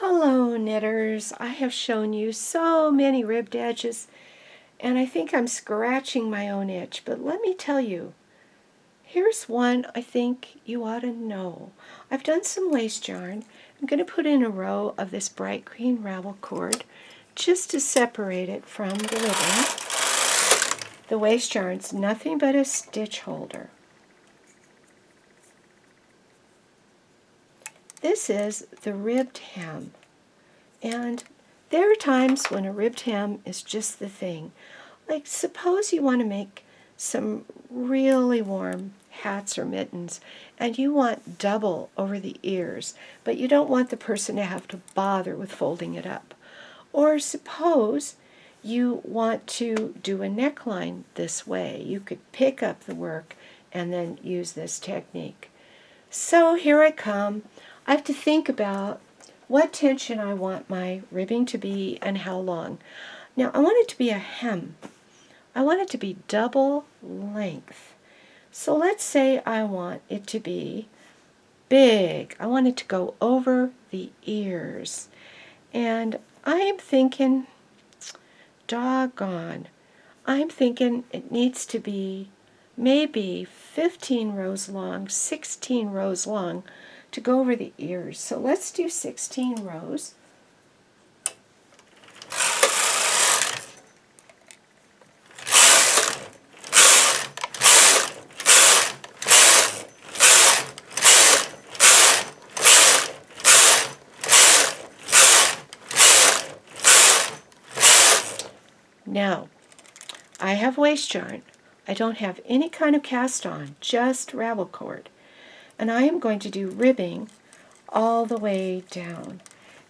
Hello knitters, I have shown you so many ribbed edges and I think I'm scratching my own itch, but let me tell you, here's one I think you ought to know. I've done some waste yarn. I'm going to put in a row of this bright green ravel cord just to separate it from the ribbon. The waste yarn's nothing but a stitch holder. This is the ribbed hem, and there are times when a ribbed hem is just the thing. Like suppose you want to make some really warm hats or mittens and you want double over the ears, but you don't want the person to have to bother with folding it up. Or suppose you want to do a neckline this way. You could pick up the work and then use this technique. So here I come. I have to think about what tension I want my ribbing to be and how long. Now I want it to be a hem. I want it to be double length. So let's say I want it to be big. I want it to go over the ears. And I'm thinking, doggone, I'm thinking it needs to be maybe 15 rows long, 16 rows long to go over the ears. So let's do 16 rows. Now, I have waste yarn. I don't have any kind of cast on, just ravel cord. And I am going to do ribbing all the way down.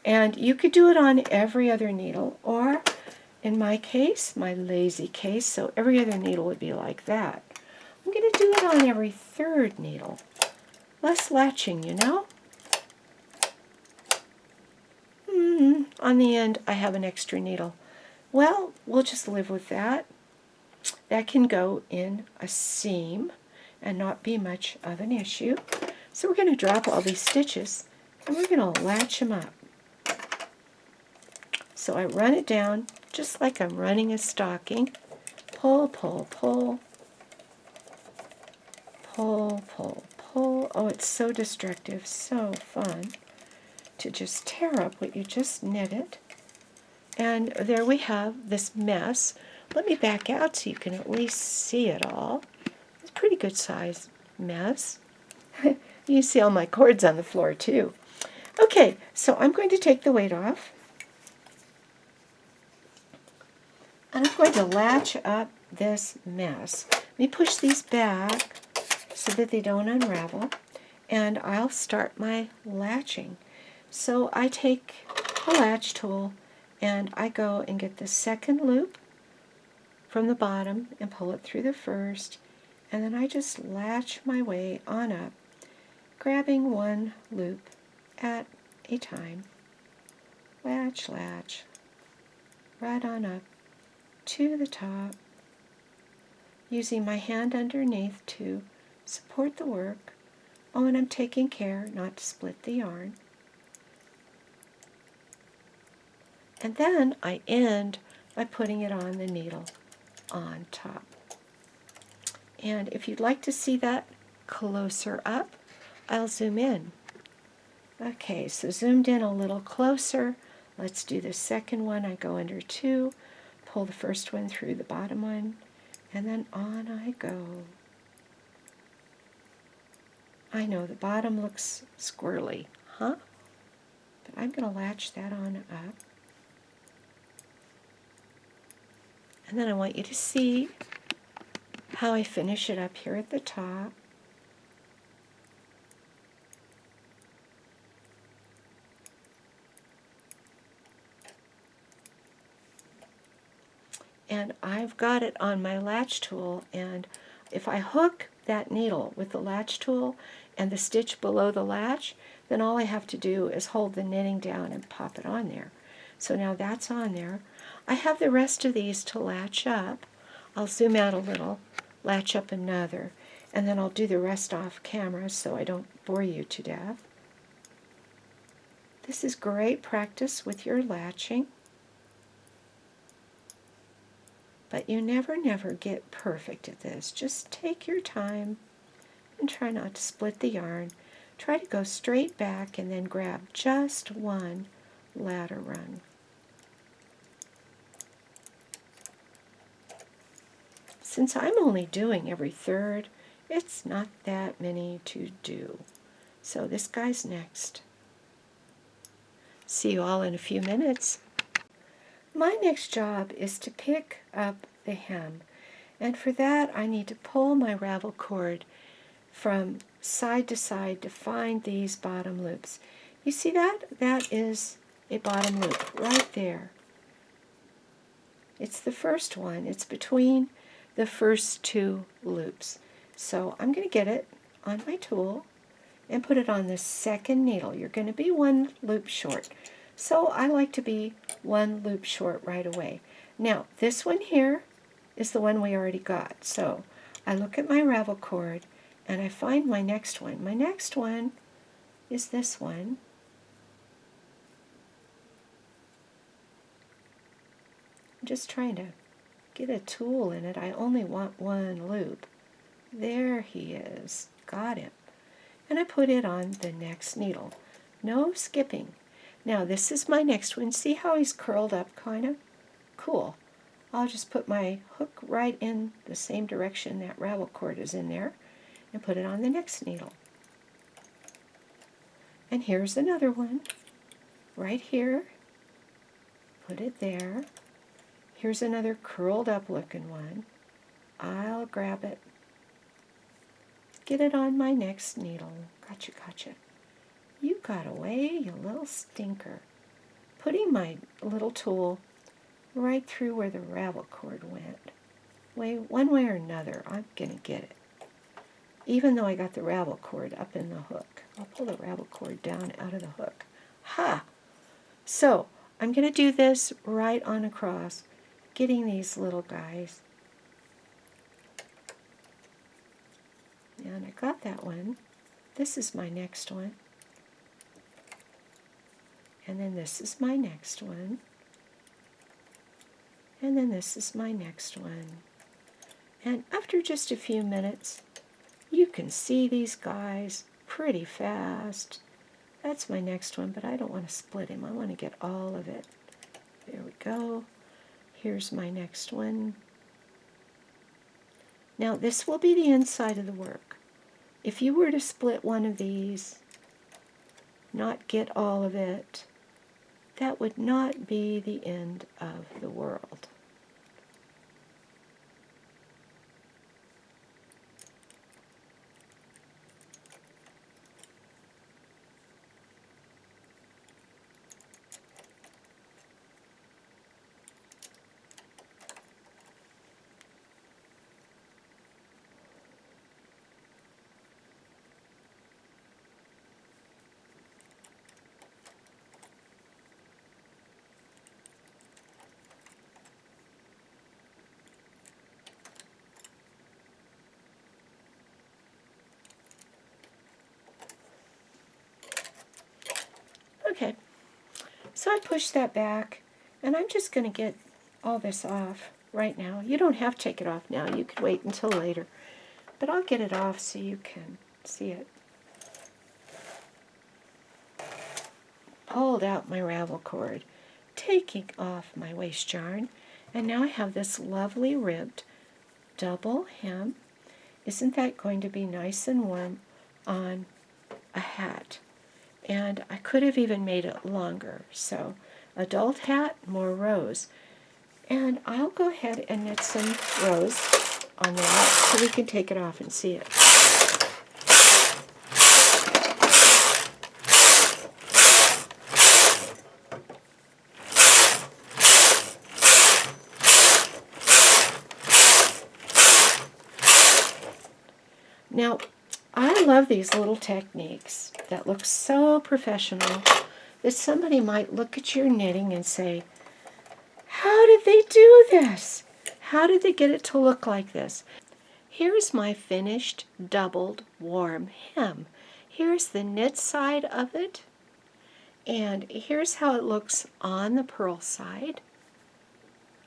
And you could do it on every other needle, or in my case, my lazy case, so every other needle would be like that. I'm going to do it on every third needle. Less latching, you know? On the end, I have an extra needle. Well, we'll just live with that. That can go in a seam and not be much of an issue. So we're going to drop all these stitches and we're going to latch them up. So I run it down just like I'm running a stocking. Pull, pull, pull. Pull, pull, pull. Oh, it's so destructive, so fun to just tear up what you just knitted. And there we have this mess. Let me back out so you can at least see it all. It's a pretty good size mess. You see all my cords on the floor too. Okay, so I'm going to take the weight off. And I'm going to latch up this mess. Let me push these back so that they don't unravel. And I'll start my latching. So I take a latch tool and I go and get the second loop from the bottom and pull it through the first, and then I just latch my way on up, grabbing one loop at a time. Latch, latch, right on up to the top, using my hand underneath to support the work. Oh, and I'm taking care not to split the yarn. And then I end by putting it on the needle on top. And if you'd like to see that closer up, I'll zoom in. Okay, so zoomed in a little closer. Let's do the second one. I go under two, pull the first one through the bottom one, and then on I go. I know the bottom looks squirrely, huh? But I'm going to latch that on up. And then I want you to see how I finish it up here at the top. And I've got it on my latch tool, and if I hook that needle with the latch tool and the stitch below the latch, then all I have to do is hold the knitting down and pop it on there. So now that's on there. I have the rest of these to latch up. I'll zoom out a little, latch up another, and then I'll do the rest off camera so I don't bore you to death. This is great practice with your latching, but you never get perfect at this. Just take your time and try not to split the yarn. Try to go straight back and then grab just one ladder run. Since I'm only doing every third, it's not that many to do. So this guy's next. See you all in a few minutes. My next job is to pick up the hem, and for that I need to pull my ravel cord from side to side to find these bottom loops. You see that? That is a bottom loop right there. It's the first one. It's between the first two loops. So I'm going to get it on my tool and put it on the second needle. You're going to be one loop short. So I like to be one loop short right away. Now, this one here is the one we already got. So I look at my ravel cord and I find my next one. My next one is this one. I'm just trying to get a tool in it. I only want one loop. There he is. Got him. And I put it on the next needle. No skipping. Now this is my next one. See how he's curled up kind of? Cool. I'll just put my hook right in the same direction that ravel cord is in there and put it on the next needle. And here's another one. Right here. Put it there. Here's another curled up looking one. I'll grab it. Get it on my next needle. Gotcha, gotcha. You got away, you little stinker. Putting my little tool right through where the ravel cord went. One way or another, I'm going to get it. Even though I got the ravel cord up in the hook. I'll pull the ravel cord down out of the hook. Ha! So, I'm going to do this right on across, getting these little guys. And I got that one. This is my next one. And then this is my next one. And then this is my next one. And after just a few minutes, you can see these guys pretty fast. That's my next one, but I don't want to split him. I want to get all of it. There we go. Here's my next one. Now this will be the inside of the work. If you were to split one of these, not get all of it, that would not be the end of the world. Okay, so I push that back, and I'm just going to get all this off right now. You don't have to take it off now. You could wait until later. But I'll get it off so you can see it. Pulled out my ravel cord, taking off my waist yarn, and now I have this lovely ribbed double hem. Isn't that going to be nice and warm on a hat? And I could have even made it longer. So adult hat, more rows. And I'll go ahead and knit some rows on that so we can take it off and see it. Now, I love these little techniques that look so professional that somebody might look at your knitting and say, how did they do this? How did they get it to look like this? Here's my finished doubled warm hem. Here's the knit side of it, And here's how it looks on the purl side.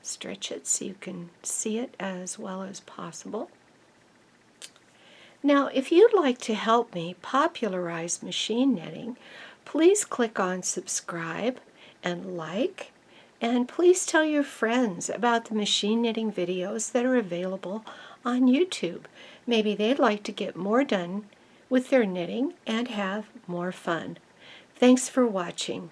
Stretch it so you can see it as well as possible. Now, if you'd like to help me popularize machine knitting, please click on subscribe and like, and please tell your friends about the machine knitting videos that are available on YouTube. Maybe they'd like to get more done with their knitting and have more fun. Thanks for watching.